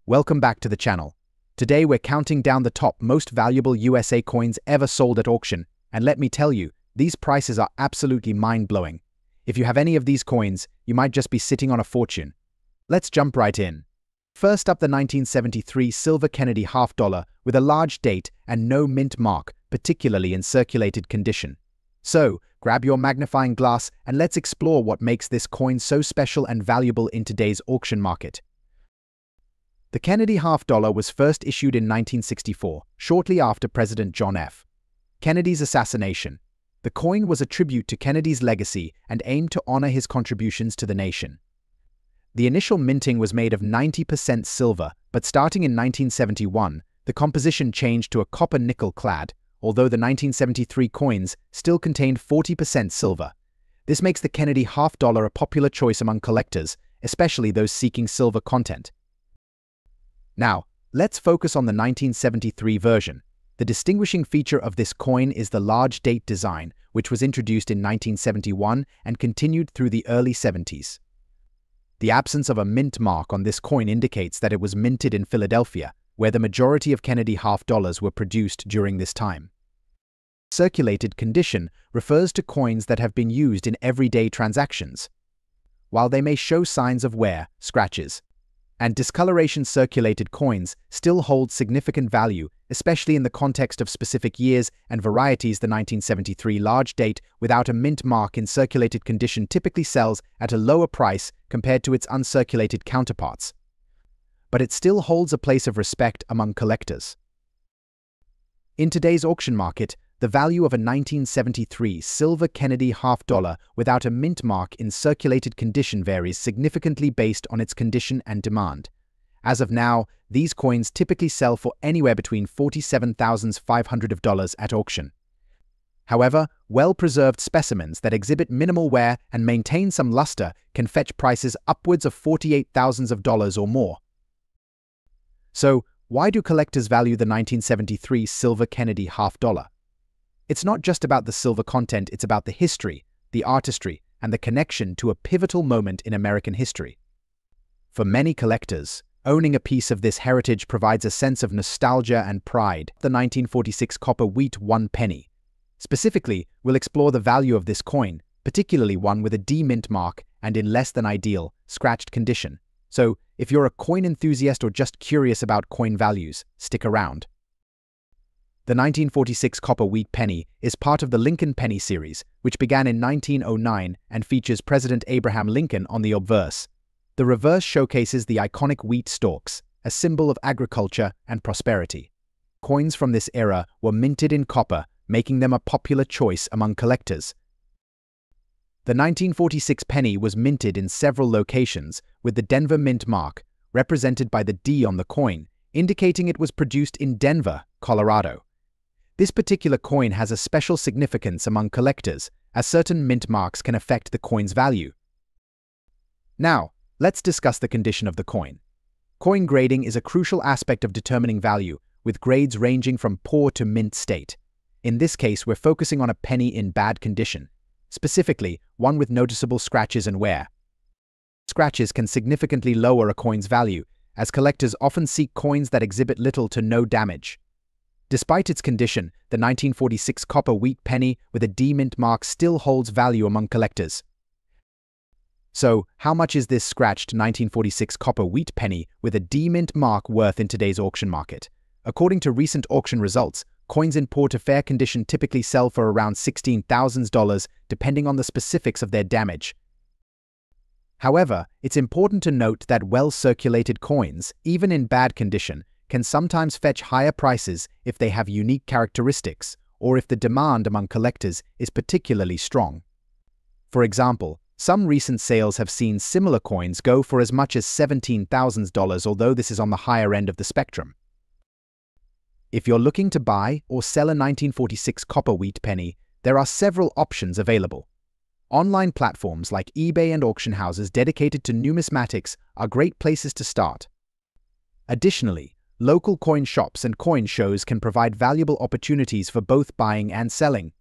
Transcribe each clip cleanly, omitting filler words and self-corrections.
Welcome back to the channel. Today we're counting down the top most valuable USA coins ever sold at auction, and let me tell you, these prices are absolutely mind-blowing. If you have any of these coins, you might just be sitting on a fortune. Let's jump right in. First up, the 1973 silver Kennedy half dollar with a large date and no mint mark, particularly in circulated condition. So, grab your magnifying glass and let's explore what makes this coin so special and valuable in today's auction market. The Kennedy half dollar was first issued in 1964, shortly after President John F. Kennedy's assassination. The coin was a tribute to Kennedy's legacy and aimed to honor his contributions to the nation. The initial minting was made of 90% silver, but starting in 1971, the composition changed to a copper-nickel clad, although the 1973 coins still contained 40% silver. This makes the Kennedy half dollar a popular choice among collectors, especially those seeking silver content. Now, let's focus on the 1973 version. The distinguishing feature of this coin is the large date design, which was introduced in 1971 and continued through the early 70s. The absence of a mint mark on this coin indicates that it was minted in Philadelphia, where the majority of Kennedy half dollars were produced during this time. Circulated condition refers to coins that have been used in everyday transactions. While they may show signs of wear, scratches, and discoloration, circulated coins still hold significant value, especially in the context of specific years and varieties. The 1973 large date without a mint mark in circulated condition typically sells at a lower price compared to its uncirculated counterparts, but it still holds a place of respect among collectors. In today's auction market, the value of a 1973 silver Kennedy half dollar without a mint mark in circulated condition varies significantly based on its condition and demand. As of now, these coins typically sell for anywhere between $47,500 at auction. However, well-preserved specimens that exhibit minimal wear and maintain some luster can fetch prices upwards of $48,000 or more. So, why do collectors value the 1973 silver Kennedy half dollar? It's not just about the silver content, it's about the history, the artistry, and the connection to a pivotal moment in American history. For many collectors, owning a piece of this heritage provides a sense of nostalgia and pride. The 1946 copper wheat 1 penny. Specifically, we'll explore the value of this coin, particularly one with a D mint mark and in less than ideal, scratched condition. So, if you're a coin enthusiast or just curious about coin values, stick around. The 1946 copper wheat penny is part of the Lincoln penny series, which began in 1909 and features President Abraham Lincoln on the obverse. The reverse showcases the iconic wheat stalks, a symbol of agriculture and prosperity. Coins from this era were minted in copper, making them a popular choice among collectors. The 1946 penny was minted in several locations, with the Denver mint mark, represented by the D on the coin, indicating it was produced in Denver, Colorado. This particular coin has a special significance among collectors, as certain mint marks can affect the coin's value. Now, let's discuss the condition of the coin. Coin grading is a crucial aspect of determining value, with grades ranging from poor to mint state. In this case, we're focusing on a penny in bad condition, specifically one with noticeable scratches and wear. Scratches can significantly lower a coin's value, as collectors often seek coins that exhibit little to no damage. Despite its condition, the 1946 copper wheat penny with a D mint mark still holds value among collectors. So, how much is this scratched 1946 copper wheat penny with a D mint mark worth in today's auction market? According to recent auction results, coins in poor to fair condition typically sell for around $16,000, depending on the specifics of their damage. However, it's important to note that well-circulated coins, even in bad condition, can sometimes fetch higher prices if they have unique characteristics or if the demand among collectors is particularly strong. For example, some recent sales have seen similar coins go for as much as $17,000, although this is on the higher end of the spectrum. If you're looking to buy or sell a 1946 copper wheat penny, there are several options available. Online platforms like eBay and auction houses dedicated to numismatics are great places to start. Additionally, local coin shops and coin shows can provide valuable opportunities for both buying and selling.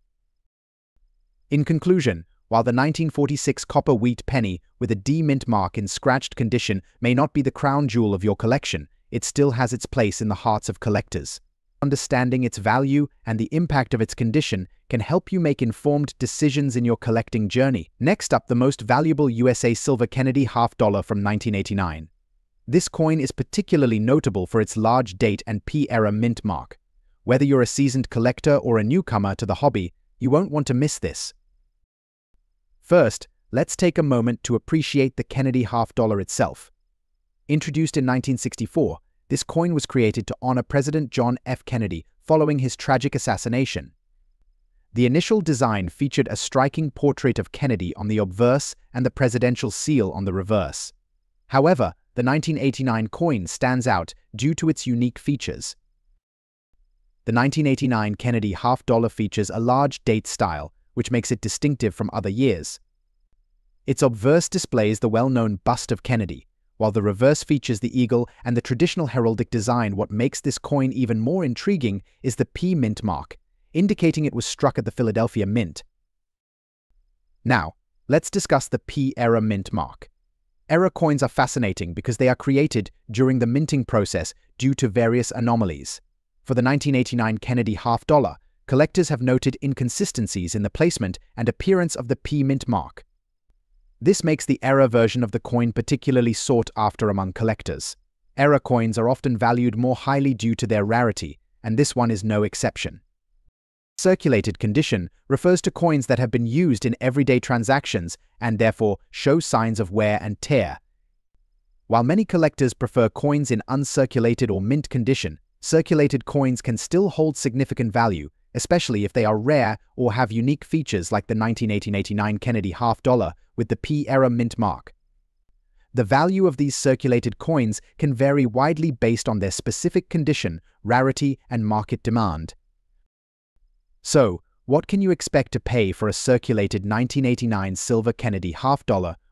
In conclusion, while the 1946 copper wheat penny with a D mint mark in scratched condition may not be the crown jewel of your collection, it still has its place in the hearts of collectors. Understanding its value and the impact of its condition can help you make informed decisions in your collecting journey. Next up, the most valuable USA silver Kennedy $half from 1989. This coin is particularly notable for its large date and P-era mint mark. Whether you're a seasoned collector or a newcomer to the hobby, you won't want to miss this. First, let's take a moment to appreciate the Kennedy $half itself. Introduced in 1964, this coin was created to honor President John F. Kennedy following his tragic assassination. The initial design featured a striking portrait of Kennedy on the obverse and the presidential seal on the reverse. However, the 1989 coin stands out due to its unique features. The 1989 Kennedy $half features a large date style, which makes it distinctive from other years. Its obverse displays the well-known bust of Kennedy, while the reverse features the eagle and the traditional heraldic design. What makes this coin even more intriguing is the P mint mark, indicating it was struck at the Philadelphia Mint. Now, let's discuss the P-era mint mark. Era coins are fascinating because they are created during the minting process due to various anomalies. For the 1989 Kennedy $half, collectors have noted inconsistencies in the placement and appearance of the P mint mark. This makes the era version of the coin particularly sought after among collectors. Era coins are often valued more highly due to their rarity, and this one is no exception. Circulated condition refers to coins that have been used in everyday transactions and therefore show signs of wear and tear. While many collectors prefer coins in uncirculated or mint condition, circulated coins can still hold significant value, especially if they are rare or have unique features like the 1989 Kennedy $half with the P-era mint mark. The value of these circulated coins can vary widely based on their specific condition, rarity, and market demand. So, what can you expect to pay for a circulated 1989 silver Kennedy $half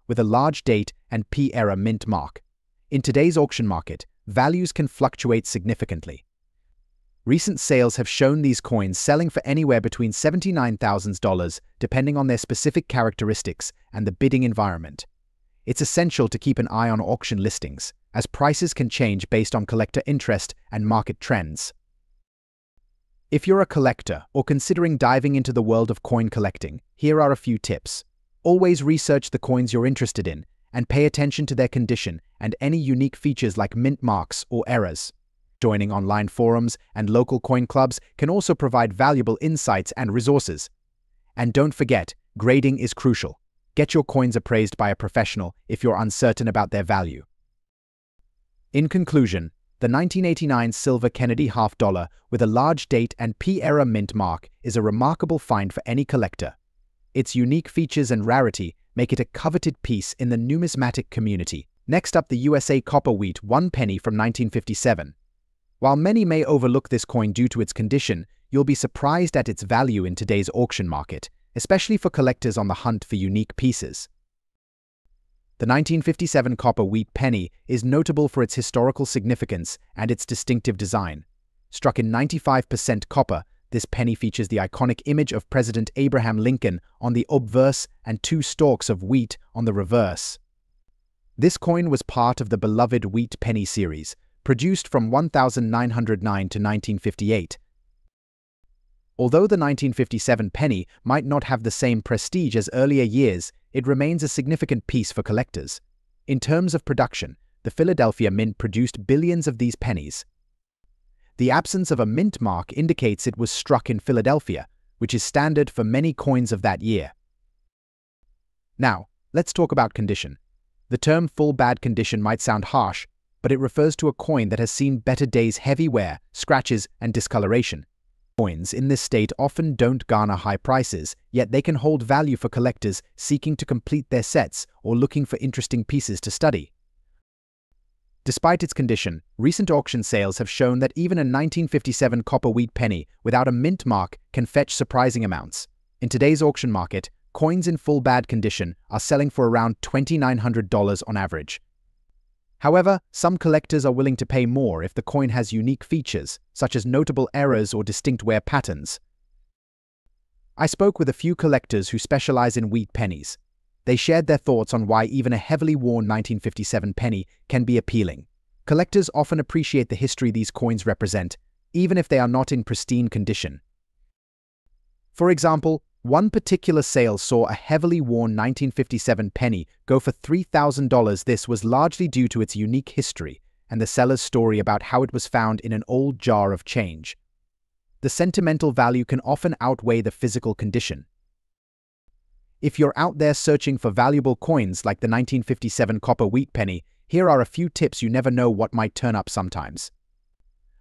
with a large date and P-era mint mark? In today's auction market, values can fluctuate significantly. Recent sales have shown these coins selling for anywhere between $79,000 depending on their specific characteristics and the bidding environment. It's essential to keep an eye on auction listings, as prices can change based on collector interest and market trends. If you're a collector or considering diving into the world of coin collecting, here are a few tips. Always research the coins you're interested in and pay attention to their condition and any unique features like mint marks or errors. Joining online forums and local coin clubs can also provide valuable insights and resources. And don't forget, grading is crucial. Get your coins appraised by a professional if you're uncertain about their value. In conclusion, the 1989 silver Kennedy $half with a large date and P-era mint mark is a remarkable find for any collector. Its unique features and rarity make it a coveted piece in the numismatic community. Next up, the USA copper wheat 1 penny from 1957. While many may overlook this coin due to its condition, you'll be surprised at its value in today's auction market, especially for collectors on the hunt for unique pieces. The 1957 copper wheat penny is notable for its historical significance and its distinctive design. Struck in 95% copper, this penny features the iconic image of President Abraham Lincoln on the obverse and 2 stalks of wheat on the reverse. This coin was part of the beloved wheat penny series, produced from 1909 to 1958. Although the 1957 penny might not have the same prestige as earlier years, it remains a significant piece for collectors. In terms of production, the Philadelphia Mint produced billions of these pennies. The absence of a mint mark indicates it was struck in Philadelphia, which is standard for many coins of that year. Now, let's talk about condition. The term full bad condition might sound harsh, but it refers to a coin that has seen better days: heavy wear, scratches, and discoloration. Coins in this state often don't garner high prices, yet they can hold value for collectors seeking to complete their sets or looking for interesting pieces to study. Despite its condition, recent auction sales have shown that even a 1957 copper wheat penny without a mint mark can fetch surprising amounts. In today's auction market, coins in full bad condition are selling for around $2,900 on average. However, some collectors are willing to pay more if the coin has unique features, such as notable errors or distinct wear patterns. I spoke with a few collectors who specialize in wheat pennies. They shared their thoughts on why even a heavily worn 1957 penny can be appealing. Collectors often appreciate the history these coins represent, even if they are not in pristine condition. For example, one particular sale saw a heavily worn 1957 penny go for $3,000. This was largely due to its unique history and the seller's story about how it was found in an old jar of change. The sentimental value can often outweigh the physical condition. If you're out there searching for valuable coins like the 1957 copper wheat penny, here are a few tips you never know what might turn up sometimes.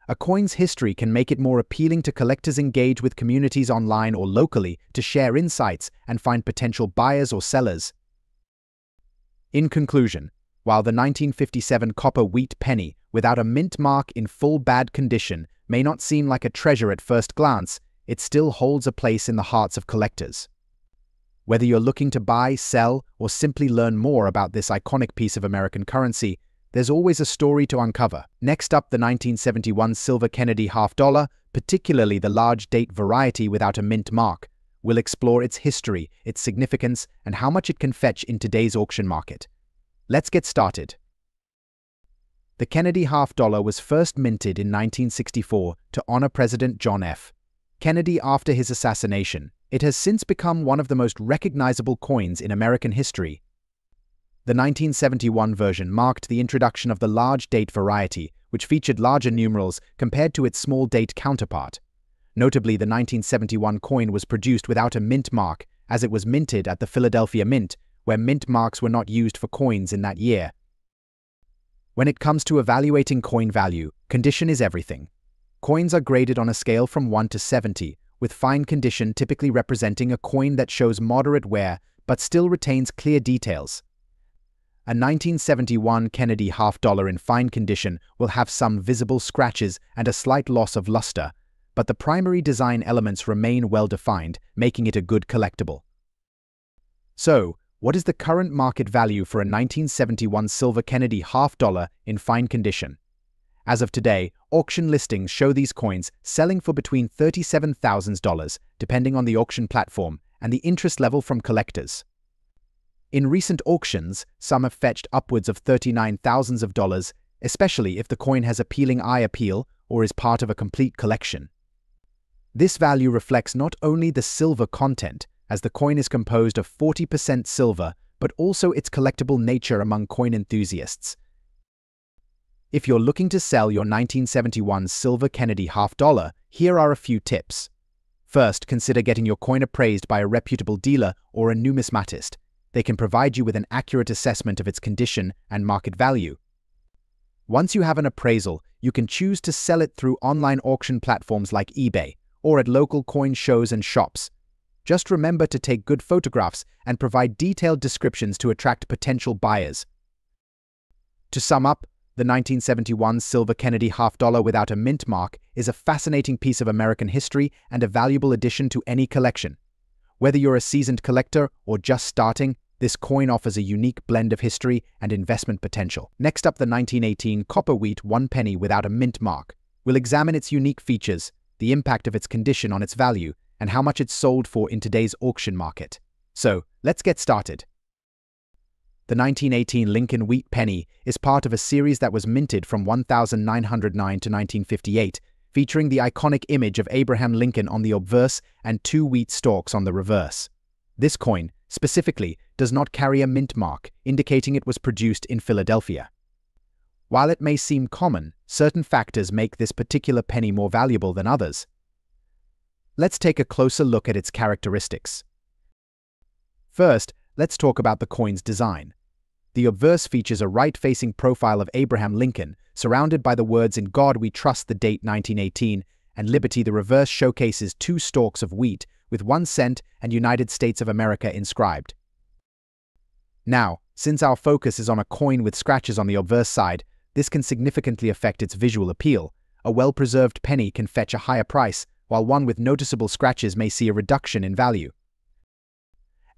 A coin's history can make it more appealing to collectors. Engage with communities online or locally to share insights and find potential buyers or sellers. In conclusion, while the 1957 copper wheat penny without a mint mark in full bad condition may not seem like a treasure at first glance, it still holds a place in the hearts of collectors. Whether you're looking to buy, sell, or simply learn more about this iconic piece of American currency, there's always a story to uncover. Next up, the 1971 silver Kennedy $50, particularly the large date variety without a mint mark. We'll explore its history, its significance, and how much it can fetch in today's auction market. Let's get started. The Kennedy $50 was first minted in 1964 to honor President John F. Kennedy after his assassination. It has since become one of the most recognizable coins in American history. The 1971 version marked the introduction of the large date variety, which featured larger numerals compared to its small date counterpart. Notably, the 1971 coin was produced without a mint mark, as it was minted at the Philadelphia Mint, where mint marks were not used for coins in that year. When it comes to evaluating coin value, condition is everything. Coins are graded on a scale from 1 to 70, with fine condition typically representing a coin that shows moderate wear but still retains clear details. A 1971 Kennedy $50 in fine condition will have some visible scratches and a slight loss of luster, but the primary design elements remain well defined, making it a good collectible. So, what is the current market value for a 1971 silver Kennedy $50 in fine condition? As of today, auction listings show these coins selling for between $37,000, depending on the auction platform and the interest level from collectors. In recent auctions, some have fetched upwards of $39,000, especially if the coin has appealing eye appeal or is part of a complete collection. This value reflects not only the silver content, as the coin is composed of 40% silver, but also its collectible nature among coin enthusiasts. If you're looking to sell your 1971 silver Kennedy $50, here are a few tips. First, consider getting your coin appraised by a reputable dealer or a numismatist. They can provide you with an accurate assessment of its condition and market value. Once you have an appraisal, you can choose to sell it through online auction platforms like eBay or at local coin shows and shops. Just remember to take good photographs and provide detailed descriptions to attract potential buyers. To sum up, the 1971 silver Kennedy $50 without a mint mark is a fascinating piece of American history and a valuable addition to any collection. Whether you're a seasoned collector or just starting, this coin offers a unique blend of history and investment potential. Next up, the 1918 copper wheat 1 penny without a mint mark. We'll examine its unique features, the impact of its condition on its value, and how much it's sold for in today's auction market. So, let's get started. The 1918 Lincoln wheat penny is part of a series that was minted from 1909 to 1958, featuring the iconic image of Abraham Lincoln on the obverse and 2 wheat stalks on the reverse. This coin, specifically, does not carry a mint mark, indicating it was produced in Philadelphia. While it may seem common, certain factors make this particular penny more valuable than others. Let's take a closer look at its characteristics. First, let's talk about the coin's design. The obverse features a right-facing profile of Abraham Lincoln, surrounded by the words "In God We Trust," the date 1918, and "Liberty." The reverse showcases 2 stalks of wheat with 1 cent and United States of America inscribed. Now, since our focus is on a coin with scratches on the obverse side, this can significantly affect its visual appeal. A well-preserved penny can fetch a higher price, while one with noticeable scratches may see a reduction in value.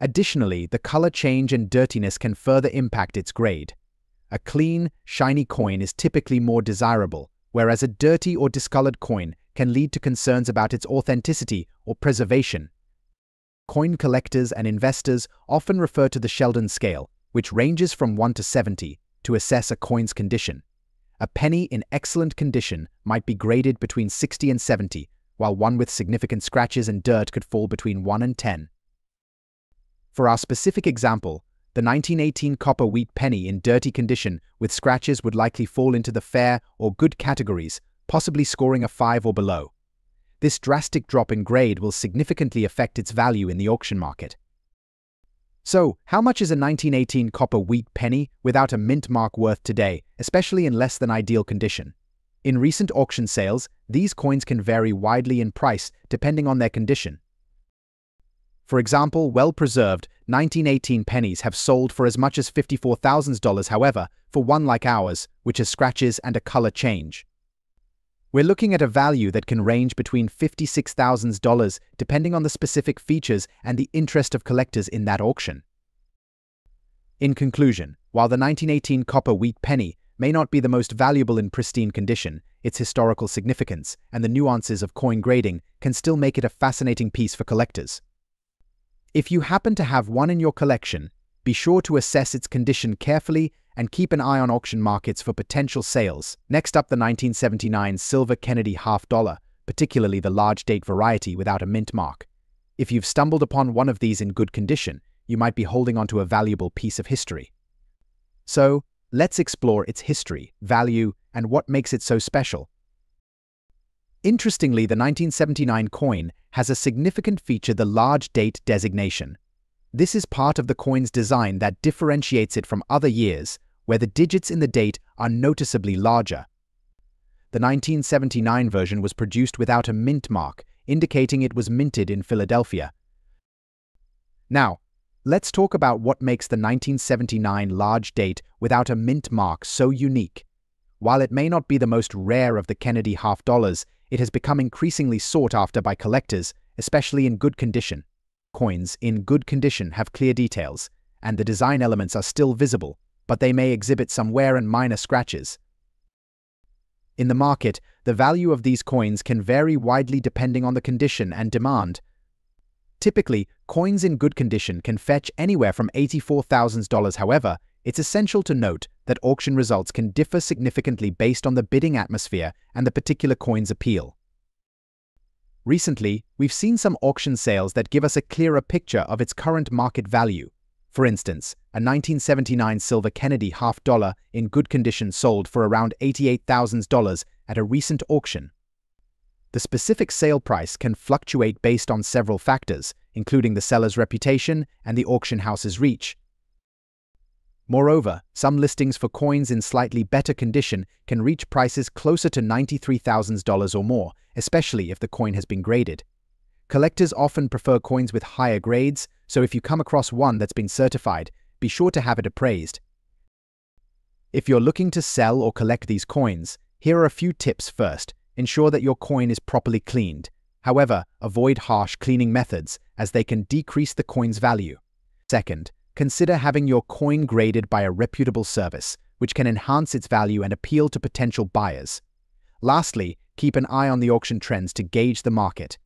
Additionally, the color change and dirtiness can further impact its grade. A clean, shiny coin is typically more desirable, whereas a dirty or discolored coin can lead to concerns about its authenticity or preservation. Coin collectors and investors often refer to the Sheldon scale, which ranges from 1 to 70, to assess a coin's condition. A penny in excellent condition might be graded between 60 and 70, while one with significant scratches and dirt could fall between 1 and 10. For our specific example, the 1918 copper wheat penny in dirty condition with scratches would likely fall into the fair or good categories, possibly scoring a 5 or below. This drastic drop in grade will significantly affect its value in the auction market. So, how much is a 1918 copper wheat penny without a mint mark worth today, especially in less than ideal condition? In recent auction sales, these coins can vary widely in price depending on their condition. For example, well-preserved 1918 pennies have sold for as much as $54,000, however, for one like ours, which has scratches and a color change. We're looking at a value that can range between $56,000 depending on the specific features and the interest of collectors in that auction. In conclusion, while the 1918 copper wheat penny may not be the most valuable in pristine condition, its historical significance and the nuances of coin grading can still make it a fascinating piece for collectors. If you happen to have one in your collection, be sure to assess its condition carefully and keep an eye on auction markets for potential sales. Next up, the 1979 silver Kennedy $half, particularly the large date variety without a mint mark. If you've stumbled upon one of these in good condition, you might be holding onto a valuable piece of history. So, let's explore its history, value, and what makes it so special. Interestingly, the 1979 coin has a significant feature: the large date designation. This is part of the coin's design that differentiates it from other years, where the digits in the date are noticeably larger. The 1979 version was produced without a mint mark, indicating it was minted in Philadelphia. Now, let's talk about what makes the 1979 large date without a mint mark so unique. While it may not be the most rare of the Kennedy $half, it has become increasingly sought after by collectors, especially in good condition. Coins in good condition have clear details, and the design elements are still visible, but they may exhibit some wear and minor scratches. In the market, the value of these coins can vary widely depending on the condition and demand. Typically, coins in good condition can fetch anywhere from $84,000. However, it's essential to note that auction results can differ significantly based on the bidding atmosphere and the particular coin's appeal. Recently, we've seen some auction sales that give us a clearer picture of its current market value. For instance, a 1979 silver Kennedy $half in good condition sold for around $88,000 at a recent auction. The specific sale price can fluctuate based on several factors, including the seller's reputation and the auction house's reach. Moreover, some listings for coins in slightly better condition can reach prices closer to $93,000 or more, especially if the coin has been graded. Collectors often prefer coins with higher grades, so if you come across one that's been certified, be sure to have it appraised. If you're looking to sell or collect these coins, here are a few tips. First, ensure that your coin is properly cleaned. However, avoid harsh cleaning methods, as they can decrease the coin's value. Second, consider having your coin graded by a reputable service, which can enhance its value and appeal to potential buyers. Lastly, keep an eye on the auction trends to gauge the market.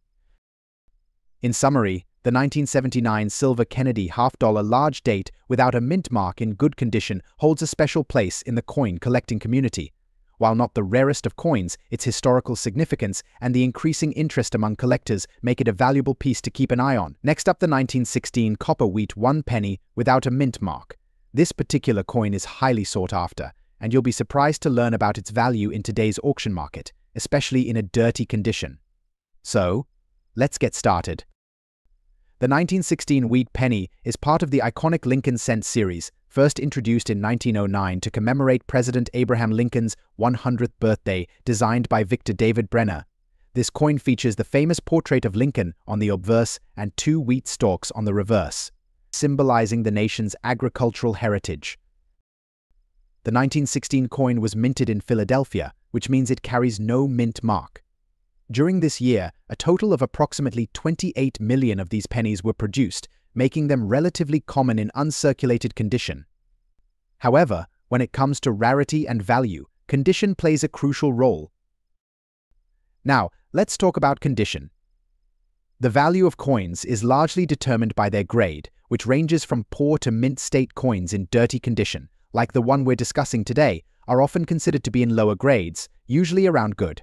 In summary, the 1979 silver Kennedy $half large date without a mint mark in good condition holds a special place in the coin collecting community. While not the rarest of coins, its historical significance and the increasing interest among collectors make it a valuable piece to keep an eye on. Next up, the 1916 copper wheat 1 penny without a mint mark. This particular coin is highly sought after, and you'll be surprised to learn about its value in today's auction market, especially in a dirty condition. So, let's get started. The 1916 wheat penny is part of the iconic Lincoln cent series, first introduced in 1909 to commemorate President Abraham Lincoln's 100th birthday, designed by Victor David Brenner. This coin features the famous portrait of Lincoln on the obverse and 2 wheat stalks on the reverse, symbolizing the nation's agricultural heritage. The 1916 coin was minted in Philadelphia, which means it carries no mint mark. During this year, a total of approximately 28 million of these pennies were produced, making them relatively common in uncirculated condition. However, when it comes to rarity and value, condition plays a crucial role. Now, let's talk about condition. The value of coins is largely determined by their grade, which ranges from poor to mint state coins in dirty condition, like the one we're discussing today, are often considered to be in lower grades, usually around good.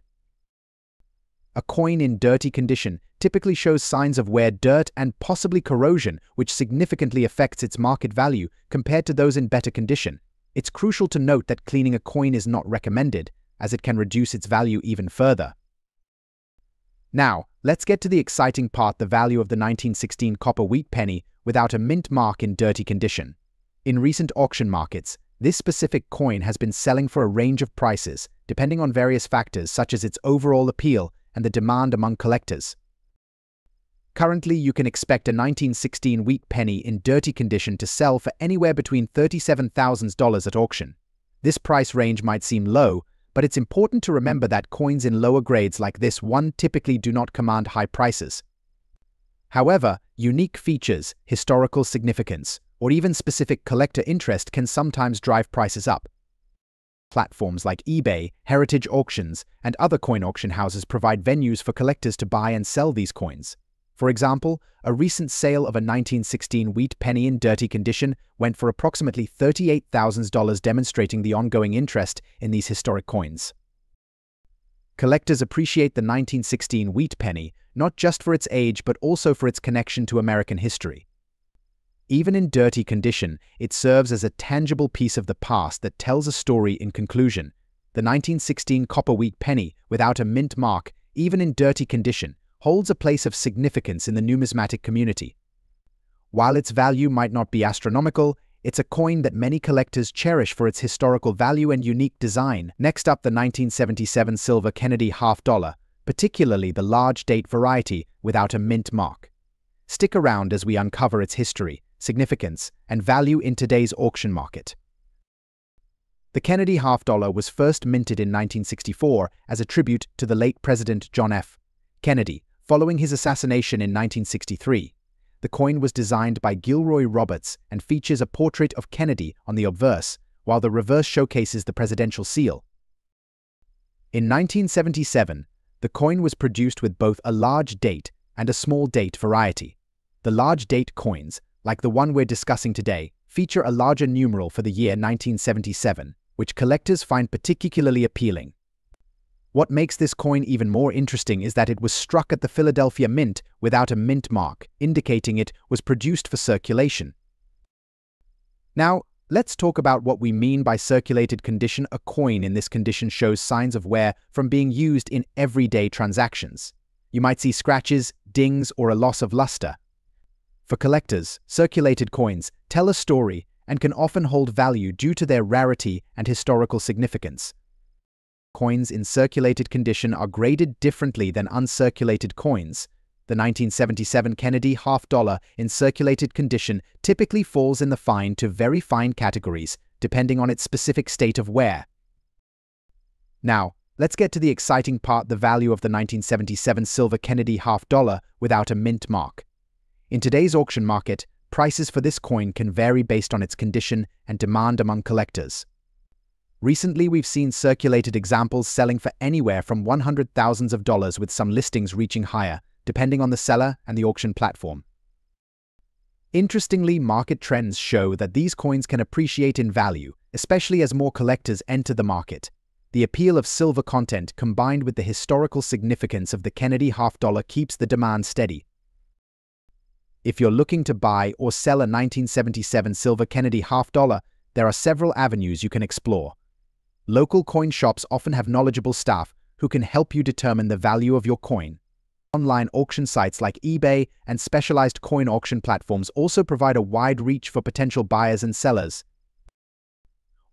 A coin in dirty condition typically shows signs of wear, dirt, and possibly corrosion, which significantly affects its market value compared to those in better condition. It's crucial to note that cleaning a coin is not recommended, as it can reduce its value even further. Now, let's get to the exciting part: the value of the 1916 copper wheat penny without a mint mark in dirty condition. In recent auction markets, this specific coin has been selling for a range of prices, depending on various factors such as its overall appeal and the demand among collectors. Currently, you can expect a 1916 wheat penny in dirty condition to sell for anywhere between $37,000 at auction. This price range might seem low, but it's important to remember that coins in lower grades like this one typically do not command high prices. However, unique features, historical significance, or even specific collector interest can sometimes drive prices up. Platforms like eBay, heritage auctions, and other coin auction houses provide venues for collectors to buy and sell these coins. For example, a recent sale of a 1916 wheat penny in dirty condition went for approximately $38,000, demonstrating the ongoing interest in these historic coins. Collectors appreciate the 1916 wheat penny not just for its age but also for its connection to American history. Even in dirty condition, it serves as a tangible piece of the past that tells a story. In conclusion, the 1916 copper wheat penny without a mint mark, even in dirty condition, holds a place of significance in the numismatic community. While its value might not be astronomical, it's a coin that many collectors cherish for its historical value and unique design. Next up, the 1977 silver Kennedy $half, particularly the large date variety without a mint mark. Stick around as we uncover its history, significance, and value in today's auction market. The Kennedy $half was first minted in 1964 as a tribute to the late President John F. Kennedy, following his assassination in 1963. The coin was designed by Gilroy Roberts and features a portrait of Kennedy on the obverse, while the reverse showcases the presidential seal. In 1977, the coin was produced with both a large date and a small date variety. The large date coins, like the one we're discussing today, feature a larger numeral for the year 1977, which collectors find particularly appealing. What makes this coin even more interesting is that it was struck at the Philadelphia Mint without a mint mark, indicating it was produced for circulation. Now, let's talk about what we mean by circulated condition. A coin in this condition shows signs of wear from being used in everyday transactions. You might see scratches, dings, or a loss of luster. For collectors, circulated coins tell a story and can often hold value due to their rarity and historical significance. Coins in circulated condition are graded differently than uncirculated coins. The 1977 Kennedy $half in circulated condition typically falls in the fine to very fine categories, depending on its specific state of wear. Now, let's get to the exciting part: the value of the 1977 silver Kennedy $half without a mint mark. In today's auction market, prices for this coin can vary based on its condition and demand among collectors. Recently, we've seen circulated examples selling for anywhere from $100,000, with some listings reaching higher, depending on the seller and the auction platform. Interestingly, market trends show that these coins can appreciate in value, especially as more collectors enter the market. The appeal of silver content combined with the historical significance of the Kennedy $half keeps the demand steady. If you're looking to buy or sell a 1977 silver Kennedy $half, there are several avenues you can explore. Local coin shops often have knowledgeable staff who can help you determine the value of your coin. Online auction sites like eBay and specialized coin auction platforms also provide a wide reach for potential buyers and sellers.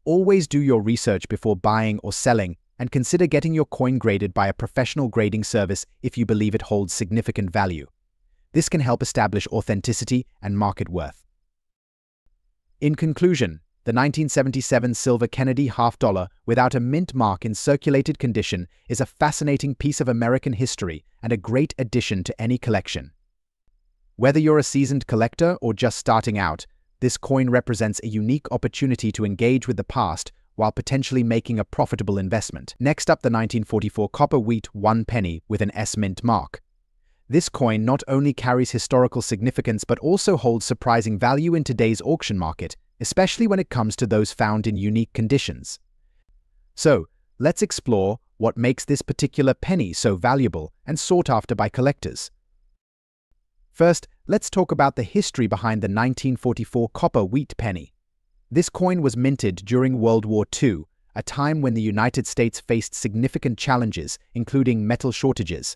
Always do your research before buying or selling, and consider getting your coin graded by a professional grading service if you believe it holds significant value. This can help establish authenticity and market worth. In conclusion, the 1977 silver Kennedy $half without a mint mark in circulated condition is a fascinating piece of American history and a great addition to any collection. Whether you're a seasoned collector or just starting out, this coin represents a unique opportunity to engage with the past while potentially making a profitable investment. Next up, the 1944 copper wheat 1 penny with an S mint mark. This coin not only carries historical significance but also holds surprising value in today's auction market, especially when it comes to those found in unique conditions. So, let's explore what makes this particular penny so valuable and sought after by collectors. First, let's talk about the history behind the 1944 copper wheat penny. This coin was minted during World War II, a time when the United States faced significant challenges, including metal shortages.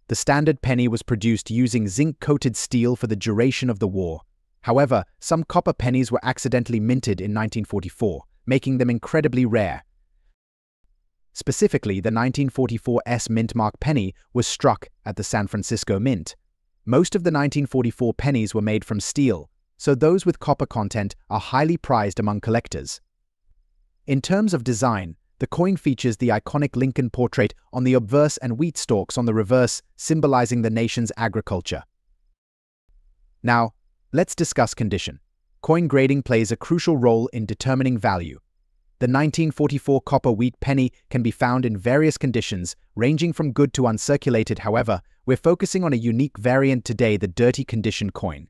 The standard penny was produced using zinc-coated steel for the duration of the war. However, some copper pennies were accidentally minted in 1944, making them incredibly rare. Specifically, the 1944 S mint mark penny was struck at the San Francisco Mint. Most of the 1944 pennies were made from steel, so those with copper content are highly prized among collectors. In terms of design, the coin features the iconic Lincoln portrait on the obverse and wheat stalks on the reverse, symbolizing the nation's agriculture. Now, let's discuss condition. Coin grading plays a crucial role in determining value. The 1944 copper wheat penny can be found in various conditions, ranging from good to uncirculated. However, we're focusing on a unique variant today, the dirty condition coin.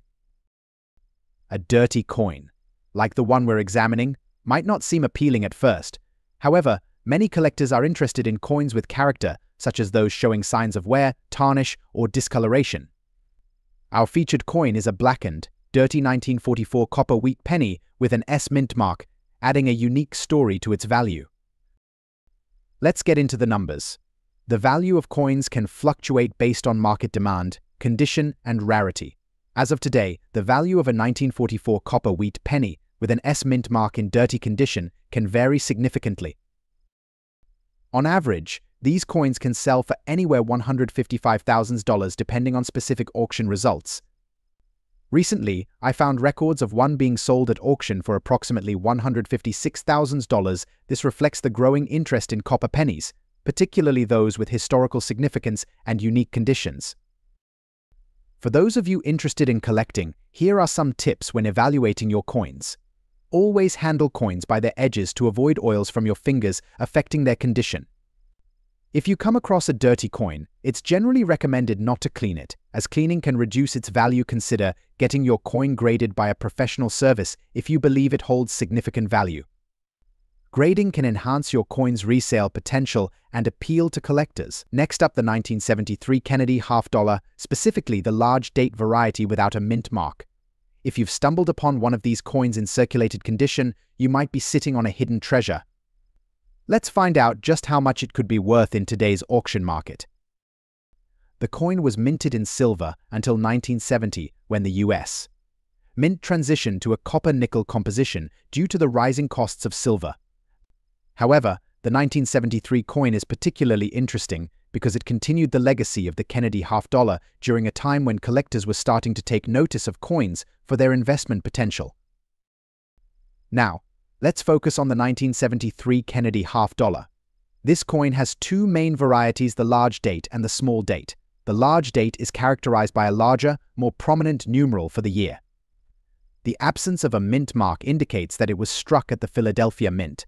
A dirty coin, like the one we're examining, might not seem appealing at first. However, many collectors are interested in coins with character, such as those showing signs of wear, tarnish, or discoloration. Our featured coin is a blackened, dirty 1944 copper wheat penny with an S mint mark, adding a unique story to its value. Let's get into the numbers. The value of coins can fluctuate based on market demand, condition, and rarity. As of today, the value of a 1944 copper wheat penny with an S mint mark in dirty condition can vary significantly. On average, these coins can sell for anywhere $155,000 depending on specific auction results. Recently, I found records of one being sold at auction for approximately $156,000. This reflects the growing interest in copper pennies, particularly those with historical significance and unique conditions. For those of you interested in collecting, here are some tips when evaluating your coins. Always handle coins by their edges to avoid oils from your fingers affecting their condition. If you come across a dirty coin, it's generally recommended not to clean it, as cleaning can reduce its value. Consider getting your coin graded by a professional service if you believe it holds significant value. Grading can enhance your coin's resale potential and appeal to collectors. Next up, the 1973 Kennedy half dollar, specifically the large date variety without a mint mark. If you've stumbled upon one of these coins in circulated condition, you might be sitting on a hidden treasure. Let's find out just how much it could be worth in today's auction market. The coin was minted in silver until 1970, when the U.S. Mint transitioned to a copper-nickel composition due to the rising costs of silver. However, the 1973 coin is particularly interesting because it continued the legacy of the Kennedy half dollar during a time when collectors were starting to take notice of coins for their investment potential. Now, let's focus on the 1973 Kennedy half dollar. This coin has two main varieties, the large date and the small date. The large date is characterized by a larger, more prominent numeral for the year. The absence of a mint mark indicates that it was struck at the Philadelphia Mint.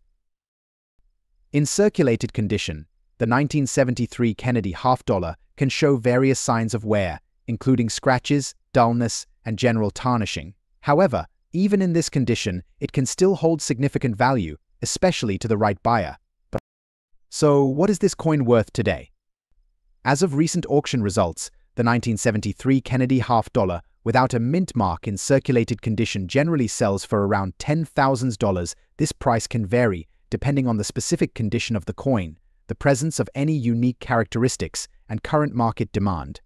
In circulated condition, the 1973 Kennedy half dollar can show various signs of wear, including scratches, dullness, and general tarnishing. However, even in this condition, it can still hold significant value, especially to the right buyer. So, what is this coin worth today? As of recent auction results, the 1973 Kennedy half dollar without a mint mark in circulated condition generally sells for around $10,000. This price can vary depending on the specific condition of the coin, the presence of any unique characteristics, and current market demand.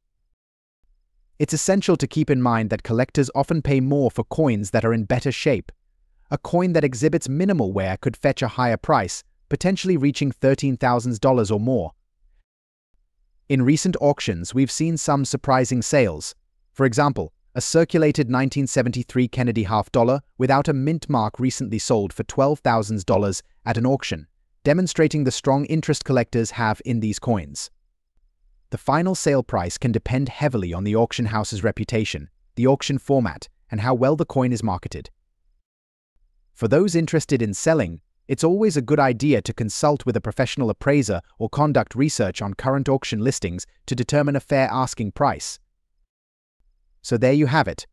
It's essential to keep in mind that collectors often pay more for coins that are in better shape. A coin that exhibits minimal wear could fetch a higher price, potentially reaching $13,000 or more. In recent auctions, we've seen some surprising sales. For example, a circulated 1973 Kennedy half dollar without a mint mark recently sold for $12,000 at an auction, demonstrating the strong interest collectors have in these coins. The final sale price can depend heavily on the auction house's reputation, the auction format, and how well the coin is marketed. For those interested in selling, it's always a good idea to consult with a professional appraiser or conduct research on current auction listings to determine a fair asking price. So there you have it.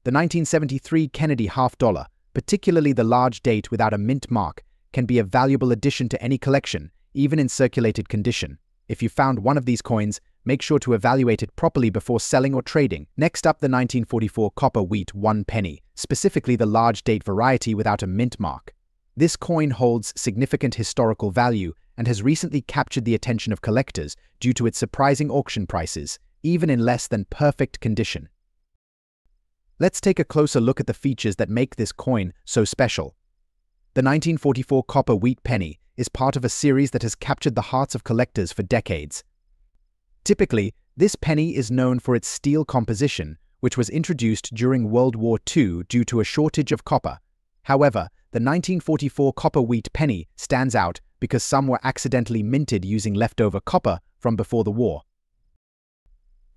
The 1973 Kennedy half dollar, particularly the large date without a mint mark, can be a valuable addition to any collection, even in circulated condition. If you found one of these coins, make sure to evaluate it properly before selling or trading. Next up, the 1944 copper wheat 1 penny, specifically the large date variety without a mint mark. This coin holds significant historical value and has recently captured the attention of collectors due to its surprising auction prices, even in less than perfect condition. Let's take a closer look at the features that make this coin so special. The 1944 copper wheat penny is part of a series that has captured the hearts of collectors for decades. Typically, this penny is known for its steel composition, which was introduced during World War II due to a shortage of copper. However, the 1944 copper wheat penny stands out because some were accidentally minted using leftover copper from before the war.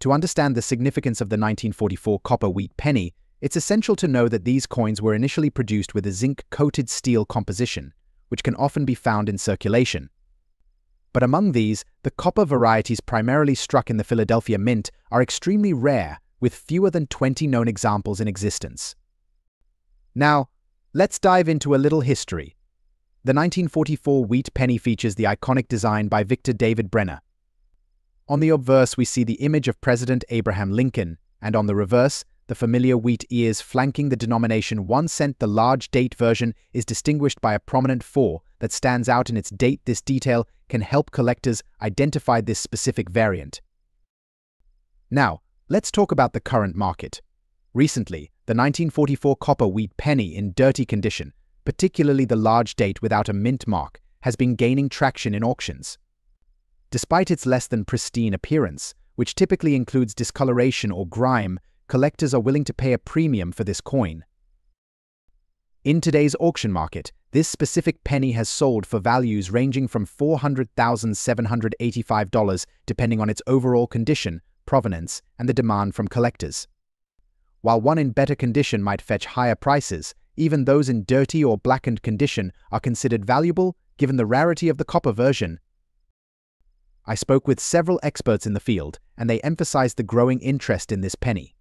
To understand the significance of the 1944 copper wheat penny, it's essential to know that these coins were initially produced with a zinc-coated steel composition, which can often be found in circulation. But among these, the copper varieties primarily struck in the Philadelphia Mint are extremely rare, with fewer than 20 known examples in existence. Now, let's dive into a little history. The 1944 wheat penny features the iconic design by Victor David Brenner. On the obverse, we see the image of President Abraham Lincoln, and on the reverse, the familiar wheat ears flanking the denomination 1 cent. The large date version is distinguished by a prominent 4 that stands out in its date. This detail can help collectors identify this specific variant. Now, let's talk about the current market. Recently, the 1944 copper wheat penny in dirty condition, particularly the large date without a mint mark, has been gaining traction in auctions. Despite its less than pristine appearance, which typically includes discoloration or grime, collectors are willing to pay a premium for this coin. In today's auction market, this specific penny has sold for values ranging from $400,785 depending on its overall condition, provenance, and the demand from collectors. While one in better condition might fetch higher prices, even those in dirty or blackened condition are considered valuable given the rarity of the copper version. I spoke with several experts in the field, and they emphasized the growing interest in this penny.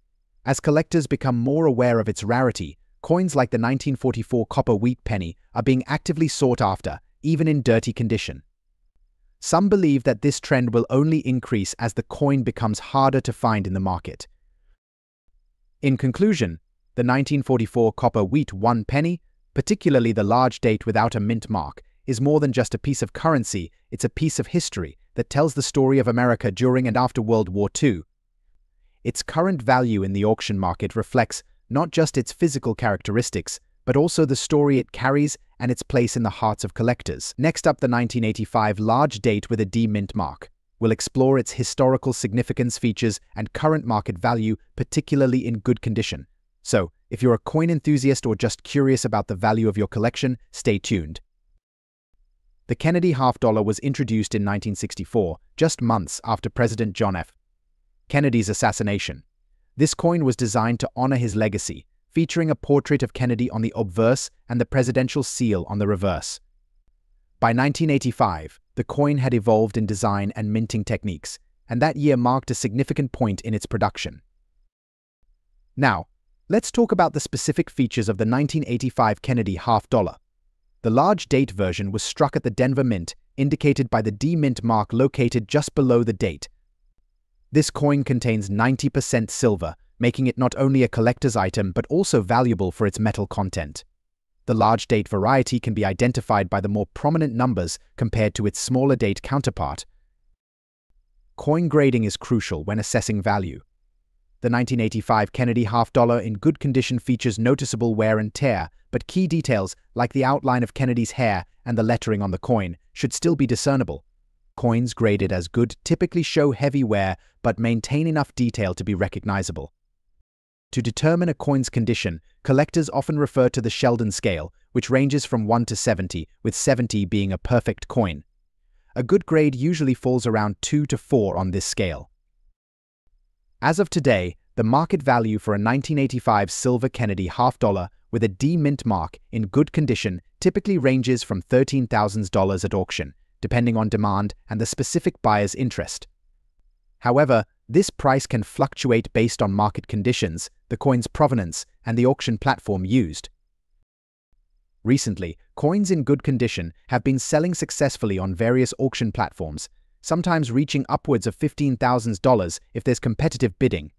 As collectors become more aware of its rarity, coins like the 1944 copper wheat penny are being actively sought after, even in dirty condition. Some believe that this trend will only increase as the coin becomes harder to find in the market. In conclusion, the 1944 copper wheat 1 penny, particularly the large date without a mint mark, is more than just a piece of currency. It's a piece of history that tells the story of America during and after World War II. Its current value in the auction market reflects not just its physical characteristics, but also the story it carries and its place in the hearts of collectors. Next up, the 1985 large date with a D mint mark. We'll explore its historical significance, features, and current market value, particularly in good condition. So, if you're a coin enthusiast or just curious about the value of your collection, stay tuned. The Kennedy half dollar was introduced in 1964, just months after President John F. Kennedy's assassination. This coin was designed to honor his legacy, featuring a portrait of Kennedy on the obverse and the presidential seal on the reverse. By 1985, the coin had evolved in design and minting techniques, and that year marked a significant point in its production. Now, let's talk about the specific features of the 1985 Kennedy half dollar. The large date version was struck at the Denver Mint, indicated by the D mint mark located just below the date. This coin contains 90% silver, making it not only a collector's item but also valuable for its metal content. The large date variety can be identified by the more prominent numbers compared to its smaller date counterpart. Coin grading is crucial when assessing value. The 1985 Kennedy half dollar in good condition features noticeable wear and tear, but key details like the outline of Kennedy's hair and the lettering on the coin should still be discernible. Coins graded as good typically show heavy wear but maintain enough detail to be recognizable. To determine a coin's condition, collectors often refer to the Sheldon scale, which ranges from 1 to 70, with 70 being a perfect coin. A good grade usually falls around 2 to 4 on this scale. As of today, the market value for a 1985 silver Kennedy half dollar with a D mint mark in good condition typically ranges from $13,000 at auction, depending on demand and the specific buyer's interest. However, this price can fluctuate based on market conditions, the coin's provenance, and the auction platform used. Recently, coins in good condition have been selling successfully on various auction platforms, sometimes reaching upwards of $15,000 if there's competitive bidding.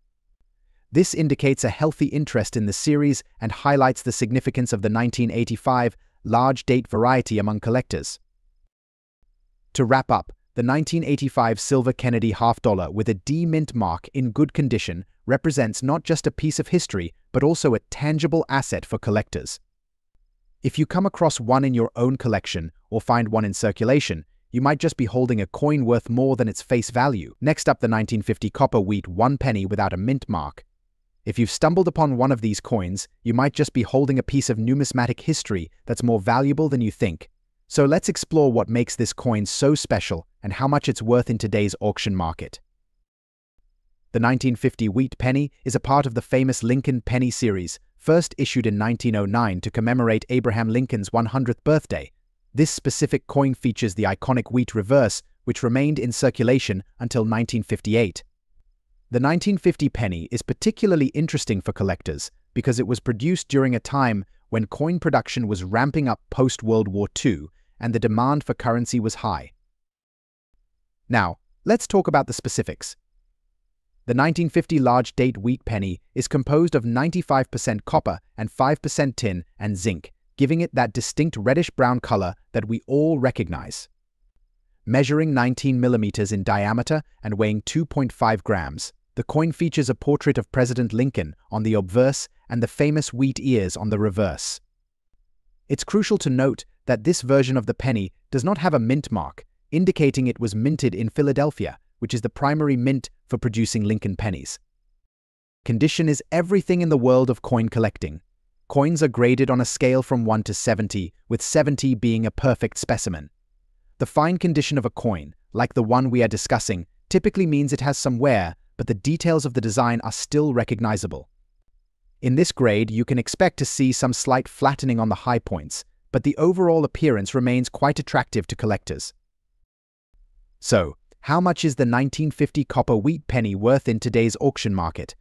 This indicates a healthy interest in the series and highlights the significance of the 1985 large-date variety among collectors. To wrap up, the 1985 silver Kennedy half-dollar with a D mint mark in good condition represents not just a piece of history, but also a tangible asset for collectors. If you come across one in your own collection or find one in circulation, you might just be holding a coin worth more than its face value. Next up, the 1950 copper wheat 1 penny without a mint mark. If you've stumbled upon one of these coins, you might just be holding a piece of numismatic history that's more valuable than you think. So let's explore what makes this coin so special and how much it's worth in today's auction market. The 1950 wheat penny is a part of the famous Lincoln penny series, first issued in 1909 to commemorate Abraham Lincoln's 100th birthday. This specific coin features the iconic wheat reverse, which remained in circulation until 1958. The 1950 penny is particularly interesting for collectors because it was produced during a time when coin production was ramping up post-World War II and the demand for currency was high. Now, let's talk about the specifics. The 1950 large-date wheat penny is composed of 95% copper and 5% tin and zinc, giving it that distinct reddish-brown color that we all recognize. Measuring 19 millimeters in diameter and weighing 2.5 grams, the coin features a portrait of President Lincoln on the obverse and the famous wheat ears on the reverse. It's crucial to note that this version of the penny does not have a mint mark, indicating it was minted in Philadelphia, which is the primary mint for producing Lincoln pennies. Condition is everything in the world of coin collecting. Coins are graded on a scale from 1 to 70, with 70 being a perfect specimen. The fine condition of a coin, like the one we are discussing, typically means it has some wear, but the details of the design are still recognizable. In this grade, you can expect to see some slight flattening on the high points, but the overall appearance remains quite attractive to collectors. So, how much is the 1950 copper wheat penny worth in today's auction market?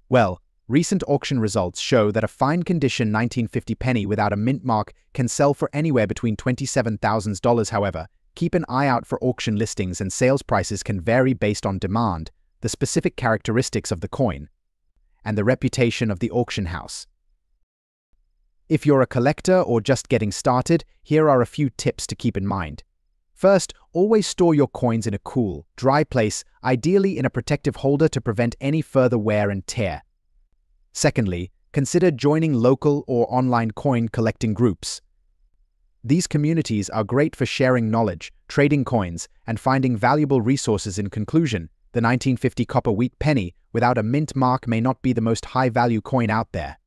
Well, recent auction results show that a fine condition 1950 penny without a mint mark can sell for anywhere between $27,000. However, keep an eye out for auction listings, and sales prices can vary based on demand, the specific characteristics of the coin, and the reputation of the auction house. If you're a collector or just getting started, here are a few tips to keep in mind. First, always store your coins in a cool, dry place, ideally in a protective holder to prevent any further wear and tear. Secondly, consider joining local or online coin collecting groups. These communities are great for sharing knowledge, trading coins, and finding valuable resources. In conclusion, the 1950 copper wheat penny without a mint mark may not be the most high-value coin out there,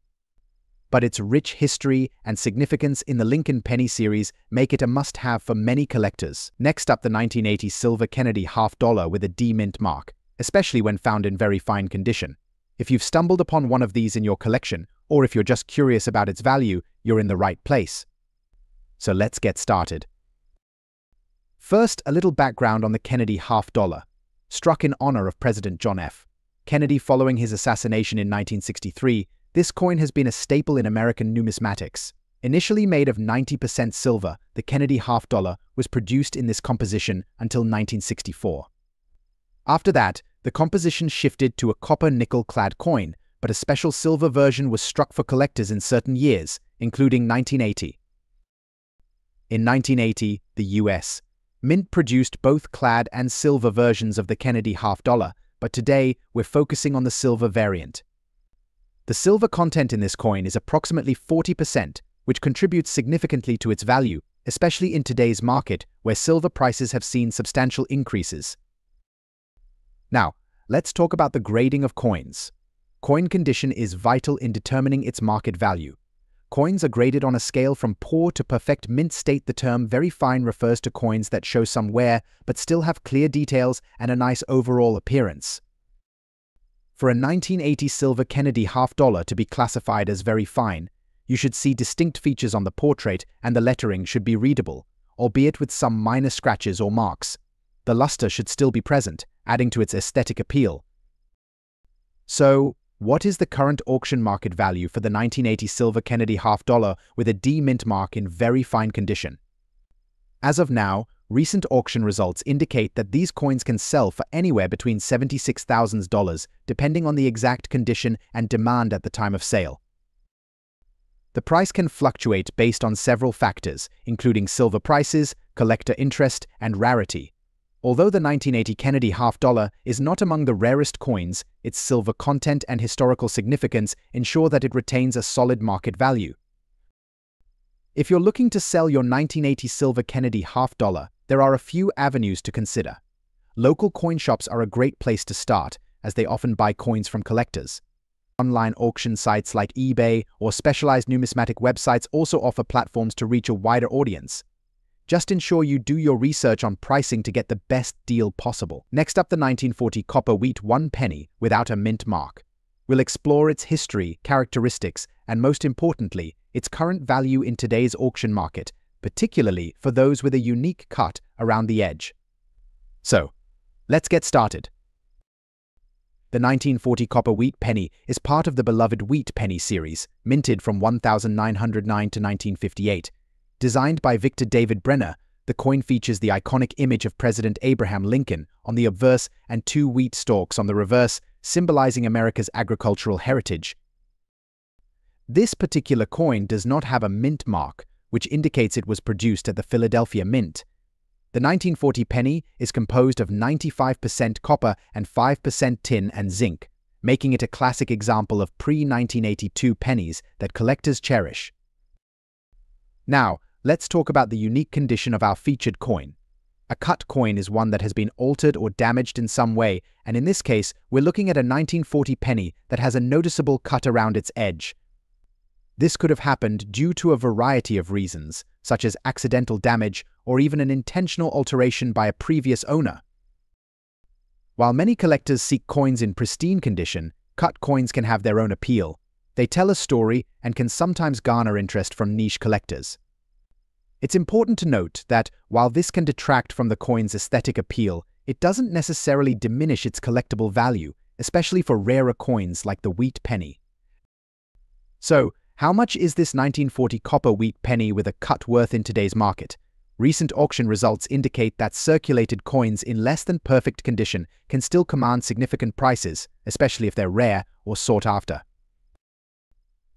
but its rich history and significance in the Lincoln penny series make it a must-have for many collectors. Next up, the 1980 silver Kennedy half-dollar with a D mint mark, especially when found in very fine condition. If you've stumbled upon one of these in your collection, or if you're just curious about its value, you're in the right place. So let's get started. First, a little background on the Kennedy half-dollar. Struck in honor of President John F. Kennedy following his assassination in 1963, this coin has been a staple in American numismatics. Initially made of 90% silver, the Kennedy half-dollar was produced in this composition until 1964. After that, the composition shifted to a copper nickel-clad coin, but a special silver version was struck for collectors in certain years, including 1980. In 1980, the U.S. Mint produced both clad and silver versions of the Kennedy half-dollar, but today we're focusing on the silver variant. The silver content in this coin is approximately 40%, which contributes significantly to its value, especially in today's market where silver prices have seen substantial increases. Now, let's talk about the grading of coins. Coin condition is vital in determining its market value. Coins are graded on a scale from poor to perfect mint state. The term very fine refers to coins that show some wear but still have clear details and a nice overall appearance. For a 1980 silver Kennedy half-dollar to be classified as very fine, you should see distinct features on the portrait and the lettering should be readable, albeit with some minor scratches or marks. The luster should still be present, adding to its aesthetic appeal. So, What is the current auction market value for the 1980 silver Kennedy half-dollar with a D mint mark in very fine condition? As of now, recent auction results indicate that these coins can sell for anywhere between $76,000 depending on the exact condition and demand at the time of sale. The price can fluctuate based on several factors, including silver prices, collector interest, and rarity. Although the 1980 Kennedy half-dollar is not among the rarest coins, its silver content and historical significance ensure that it retains a solid market value. If you're looking to sell your 1980 silver Kennedy half-dollar, there are a few avenues to consider. Local coin shops are a great place to start, as they often buy coins from collectors. Online auction sites like eBay or specialized numismatic websites also offer platforms to reach a wider audience. Just ensure you do your research on pricing to get the best deal possible. Next up, the 1940 copper wheat 1 penny without a mint mark. We'll explore its history, characteristics, and most importantly, its current value in today's auction market, particularly for those with a unique cut around the edge. So, let's get started. The 1940 copper wheat penny is part of the beloved wheat penny series, minted from 1909 to 1958. Designed by Victor David Brenner, the coin features the iconic image of President Abraham Lincoln on the obverse and 2 wheat stalks on the reverse, symbolizing America's agricultural heritage. This particular coin does not have a mint mark, which indicates it was produced at the Philadelphia Mint. The 1940 penny is composed of 95% copper and 5% tin and zinc, making it a classic example of pre-1982 pennies that collectors cherish. Now, let's talk about the unique condition of our featured coin. A cut coin is one that has been altered or damaged in some way, and in this case, we're looking at a 1940 penny that has a noticeable cut around its edge. This could have happened due to a variety of reasons, such as accidental damage or even an intentional alteration by a previous owner. While many collectors seek coins in pristine condition, cut coins can have their own appeal. They tell a story and can sometimes garner interest from niche collectors. It's important to note that while this can detract from the coin's aesthetic appeal, it doesn't necessarily diminish its collectible value, especially for rarer coins like the wheat penny. So, how much is this 1940 copper wheat penny with a cut worth in today's market? Recent auction results indicate that circulated coins in less than perfect condition can still command significant prices, especially if they're rare or sought after.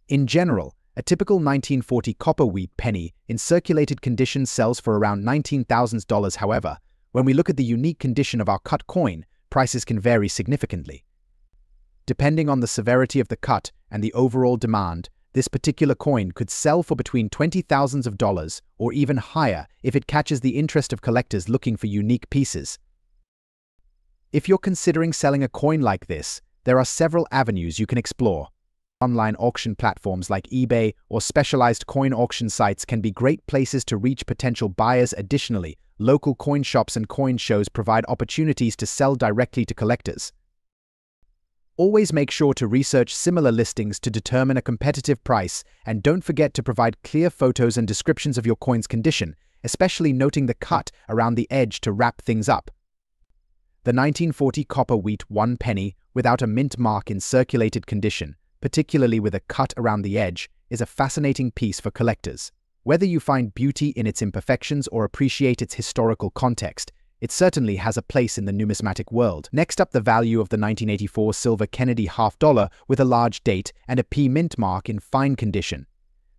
In general, a typical 1940 copper wheat penny in circulated condition sells for around $19,000. However, when we look at the unique condition of our cut coin, prices can vary significantly. Depending on the severity of the cut and the overall demand, this particular coin could sell for between $20,000 or even higher if it catches the interest of collectors looking for unique pieces. If you're considering selling a coin like this, there are several avenues you can explore. Online auction platforms like eBay or specialized coin auction sites can be great places to reach potential buyers. Additionally, local coin shops and coin shows provide opportunities to sell directly to collectors. Always make sure to research similar listings to determine a competitive price, and don't forget to provide clear photos and descriptions of your coin's condition, especially noting the cut around the edge to wrap things up. The 1940 copper wheat 1 penny without a mint mark in circulated condition, particularly with a cut around the edge, is a fascinating piece for collectors. Whether you find beauty in its imperfections or appreciate its historical context, it certainly has a place in the numismatic world. Next up, the value of the 1984 silver Kennedy half-dollar with a large date and a P mint mark in fine condition.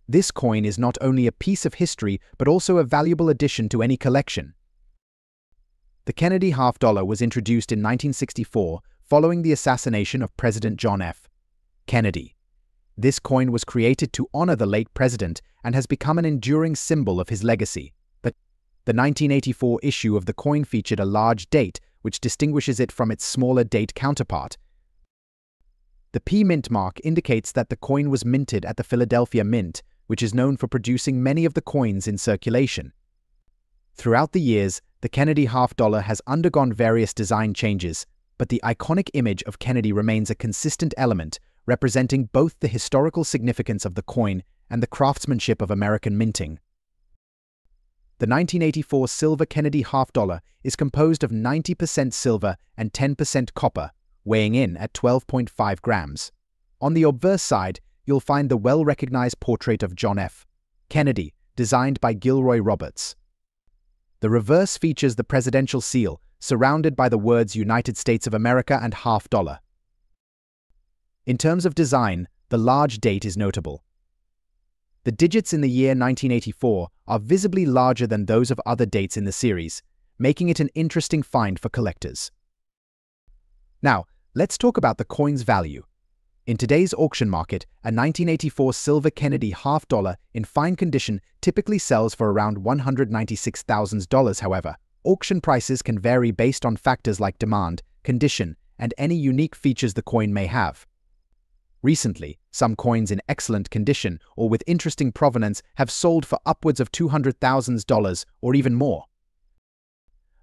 This coin is not only a piece of history, but also a valuable addition to any collection. The Kennedy half-dollar was introduced in 1964 following the assassination of President John F. Kennedy. This coin was created to honor the late president and has become an enduring symbol of his legacy. The 1984 issue of the coin featured a large date, which distinguishes it from its smaller date counterpart. The P mint mark indicates that the coin was minted at the Philadelphia Mint, which is known for producing many of the coins in circulation. Throughout the years, the Kennedy half-dollar has undergone various design changes, but the iconic image of Kennedy remains a consistent element, representing both the historical significance of the coin and the craftsmanship of American minting. The 1984 silver Kennedy half-dollar is composed of 90% silver and 10% copper, weighing in at 12.5 grams. On the obverse side, you'll find the well-recognized portrait of John F. Kennedy, designed by Gilroy Roberts. The reverse features the presidential seal, surrounded by the words United States of America and $50. In terms of design, the large date is notable. The digits in the year 1984 are visibly larger than those of other dates in the series, making it an interesting find for collectors. Now, let's talk about the coin's value. In today's auction market, a 1984 silver Kennedy $50 in fine condition typically sells for around $196,000. However, auction prices can vary based on factors like demand, condition, and any unique features the coin may have. Recently, some coins in excellent condition or with interesting provenance have sold for upwards of $200,000 or even more.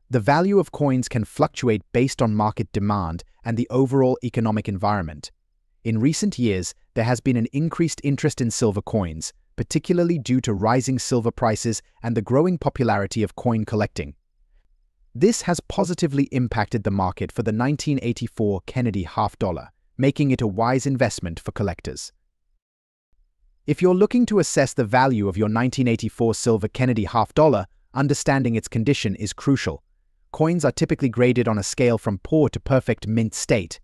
The value of coins can fluctuate based on market demand and the overall economic environment. In recent years, there has been an increased interest in silver coins, particularly due to rising silver prices and the growing popularity of coin collecting. This has positively impacted the market for the 1984 Kennedy $50, making it a wise investment for collectors. If you're looking to assess the value of your 1984 silver Kennedy $50, understanding its condition is crucial. Coins are typically graded on a scale from poor to perfect mint state.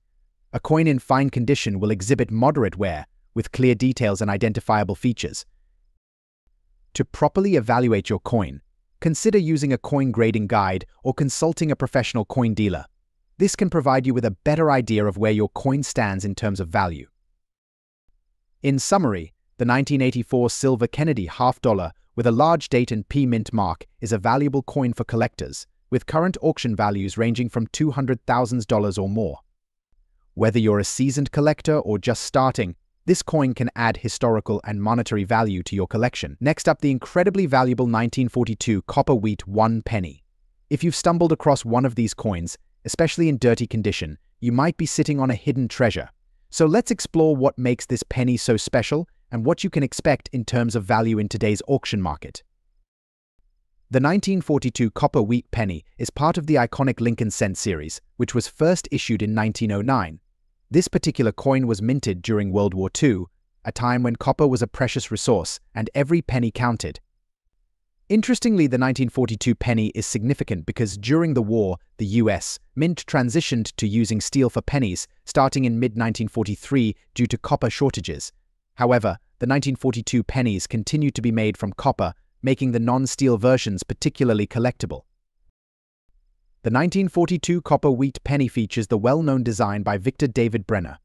A coin in fine condition will exhibit moderate wear, with clear details and identifiable features. To properly evaluate your coin, consider using a coin grading guide or consulting a professional coin dealer. This can provide you with a better idea of where your coin stands in terms of value. In summary, the 1984 silver Kennedy $50 with a large date and P mint mark is a valuable coin for collectors, with current auction values ranging from $200,000 or more. Whether you're a seasoned collector or just starting, this coin can add historical and monetary value to your collection. Next up, the incredibly valuable 1942 copper wheat 1 penny. If you've stumbled across one of these coins, especially in dirty condition, you might be sitting on a hidden treasure. So let's explore what makes this penny so special and what you can expect in terms of value in today's auction market. The 1942 copper wheat penny is part of the iconic Lincoln cent series, which was first issued in 1909. This particular coin was minted during World War II, a time when copper was a precious resource and every penny counted. Interestingly, the 1942 penny is significant because during the war, the US Mint transitioned to using steel for pennies, starting in mid-1943 due to copper shortages. However, the 1942 pennies continued to be made from copper, making the non-steel versions particularly collectible. The 1942 copper wheat penny features the well-known design by Victor David Brenner.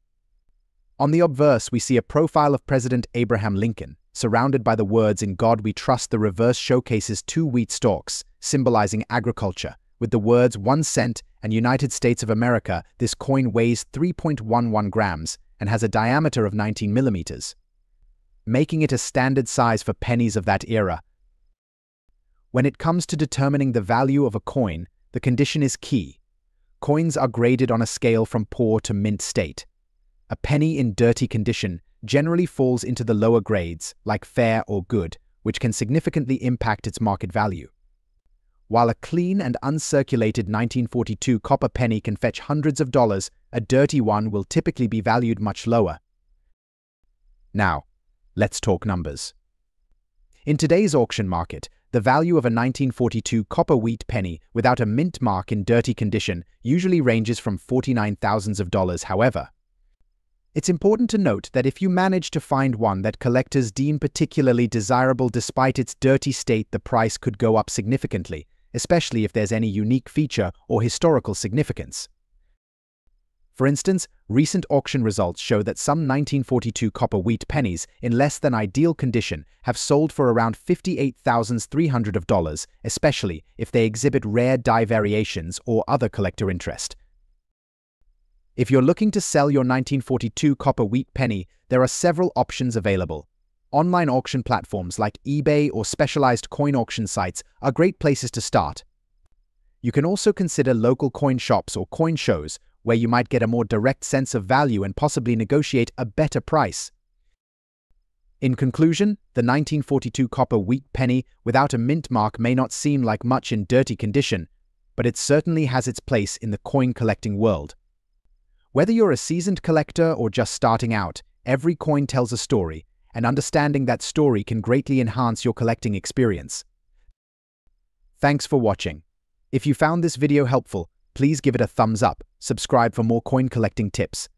On the obverse, we see a profile of President Abraham Lincoln, surrounded by the words "In God We Trust." The reverse showcases 2 wheat stalks, symbolizing agriculture. With the words 1 cent and United States of America, this coin weighs 3.11 grams and has a diameter of 19 millimeters, making it a standard size for pennies of that era. When it comes to determining the value of a coin, the condition is key. Coins are graded on a scale from poor to mint state. A penny in dirty condition generally falls into the lower grades, like fair or good, which can significantly impact its market value. While a clean and uncirculated 1942 copper penny can fetch hundreds of dollars, a dirty one will typically be valued much lower. Now, let's talk numbers. In today's auction market, the value of a 1942 copper wheat penny without a mint mark in dirty condition usually ranges from $49,000. However, it's important to note that if you manage to find one that collectors deem particularly desirable despite its dirty state, the price could go up significantly, especially if there's any unique feature or historical significance. For instance, recent auction results show that some 1942 copper wheat pennies in less than ideal condition have sold for around $58,300, especially if they exhibit rare die variations or other collector interest. If you're looking to sell your 1942 copper wheat penny, there are several options available. Online auction platforms like eBay or specialized coin auction sites are great places to start. You can also consider local coin shops or coin shows, where you might get a more direct sense of value and possibly negotiate a better price. In conclusion, the 1942 copper wheat penny without a mint mark may not seem like much in dirty condition, but it certainly has its place in the coin collecting world. Whether you're a seasoned collector or just starting out, Every coin tells a story, and understanding that story can greatly enhance your collecting experience. Thanks for watching. If you found this video helpful, please give it a thumbs up, subscribe for more coin collecting tips,